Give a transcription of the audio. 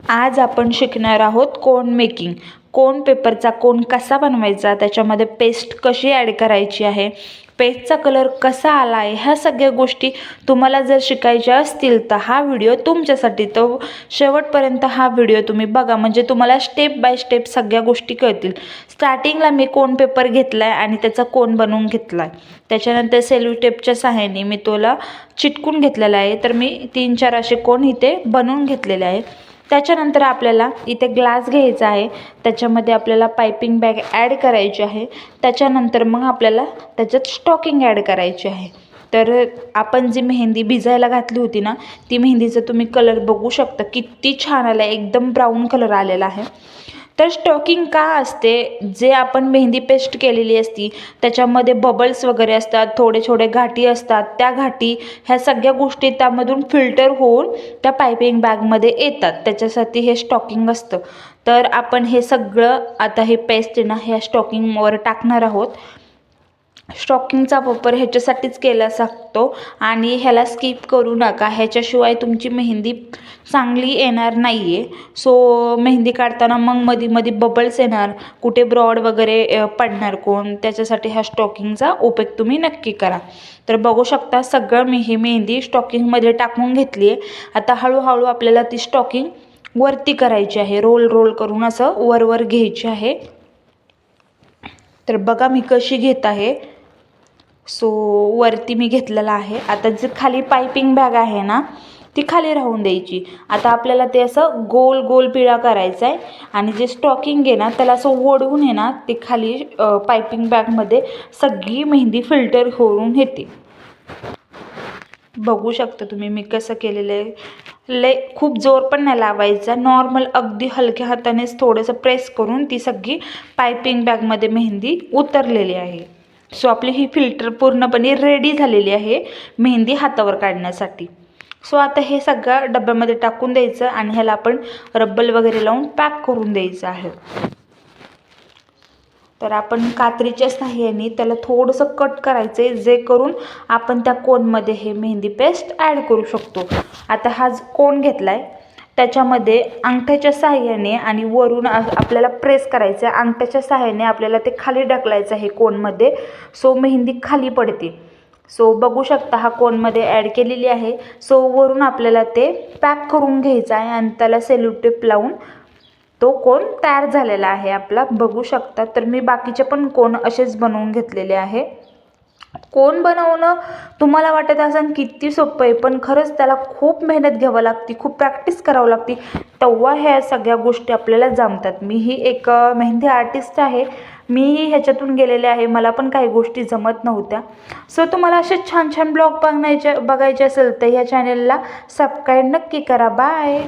आज आपण शिकणार आहोत कोन मेकिंग. कोन पेपरचा कोन कसा बनवायचा, त्याच्यामध्ये पेस्ट कशी ॲड करायची आहे, पेजचा कलर कसा आला आहे, ह्या सगळ्या गोष्टी तुम्हाला जर शिकायच्या असतील तर हा व्हिडिओ तुमच्यासाठी. तो शेवटपर्यंत हा व्हिडिओ तुम्ही बघा, म्हणजे तुम्हाला स्टेप बाय स्टेप सगळ्या गोष्टी कळतील. स्टार्टिंगला मी कोन पेपर घेतला आहे आणि त्याचा कोन बनवून घेतला आहे. त्याच्यानंतर सेलो टेपच्या सहाय्याने मी तोला चिटकून घेतलेला आहे. तर मी 3-4 असे कोन इथे बनवून घेतलेले आहे. त्याच्यानंतर आपल्याला इथे ग्लास घ्यायचा आहे, त्याच्यामध्ये आपल्याला पायपिंग बॅग ॲड करायची आहे. त्याच्यानंतर मग आपल्याला त्याच्यात स्टॉकिंग ॲड करायची आहे. तर आपण जी मेहंदी भिजायला घातली होती ना, ती मेहंदीचा तुम्ही कलर बघू शकता किती छान आला आहे, एकदम ब्राऊन कलर आलेला आहे. तर स्टॉकिंग का असते, जे आपण मेहंदी पेस्ट केलेली असती त्याच्यामध्ये बबल्स वगैरे असतात, थोडे थोडे घाटी असतात, त्या घाटी ह्या सगळ्या गोष्टी त्यामधून फिल्टर होऊन त्या पायपिंग बॅगमध्ये येतात, त्याच्यासाठी हे स्टॉकिंग असतं. तर आपण हे सगळं आता हे पेस्ट आहे ना ह्या स्टॉकिंगवर टाकणार आहोत. स्टॉकिंगचा वापर ह्याच्यासाठीच केला लागतो आणि ह्याला स्किप करू नका, ह्याच्याशिवाय तुमची मेहंदी चांगली येणार नाही आहे. सो मेहंदी काढताना मग मध्ये मध्ये बबल्स येणार, कुठे ब्रॉड वगैरे पडणार कोण, त्याच्यासाठी ह्या स्टॉकिंगचा उपयोग तुम्ही नक्की करा. तर बघू शकता सगळं मी ही मेहंदी स्टॉकिंगमध्ये टाकून घेतली आहे. आता हळूहळू आपल्याला ती स्टॉकिंग वरती करायची आहे, रोल रोल करून असं वर घ्यायची आहे. तर बघा मी कशी घेत आहे. सो वरती मी घेतलेला आहे. आता जे खाली पायपिंग बॅग आहे ना ती खाली राहून द्यायची. आता आपल्याला ते असं गोल गोल पिळा करायचा आहे आणि जे स्टॉकिंग आहे ना त्याला असं ओढवून आहे ना ते खाली पायपिंग बॅगमध्ये सगळी मेहंदी फिल्टर होऊन येते. बघू शकता तुम्ही मी कसं केलेलं आहे. खूप जोर पण नाही लावायचा, नॉर्मल अगदी हलक्या हातानेच थोडंसं प्रेस करून ती सगळी पायपिंग बॅगमध्ये मेहंदी उतरलेली आहे. सो आपली ही फिल्टर पूर्णपणे रेडी झालेली आहे मेहंदी हातावर काढण्यासाठी. सो आता हे सगळं डब्यामध्ये टाकून द्यायचं आणि ह्याला आपण रब्बल वगैरे लावून पॅक करून द्यायचं आहे. तर आपण कात्रीच्या साहाय्याने त्याला थोडंसं कट करायचं आहे, जे करून आपण त्या कोनमध्ये हे मेहंदी पेस्ट ॲड करू शकतो. आता हा कोन घेतला आहे, त्याच्यामध्ये अंगठ्याच्या साहाय्याने आणि वरून आपल्याला प्रेस करायचं आहे. अंगठ्याच्या साहाय्याने आपल्याला ते खाली ढकलायचं आहे कोनमध्ये, सो मेहंदी खाली पडते. सो बघू शकता हा कोनमध्ये ॲड केलेली आहे. सो वरून आपल्याला ते पॅक करून घ्यायचं आहे आणि त्याला सेलो टेप लावून तो कोन तयार झालेला आहे आपला, बघू शकता. तर मी बाकीचे पण कोन असेच बनवून घेतलेले आहे. कोन बनवणं तुम्हाला वाटत असेल किती सोपं आहे, पण खरंच त्याला खूप मेहनत घ्यावी लागते, खूप प्रॅक्टिस करावं लागते, तेव्हा ह्या सगळ्या गोष्टी आपल्याला जमतात. मीही एक मेहंदी आर्टिस्ट आहे, मीही ह्याच्यातून गेलेले आहे, मला पण काही गोष्टी जमत नव्हत्या. सो तुम्हाला असे छान छान ब्लॉग बघायचे असेल तर ह्या चॅनलला सबस्क्राईब नक्की करा. बाय.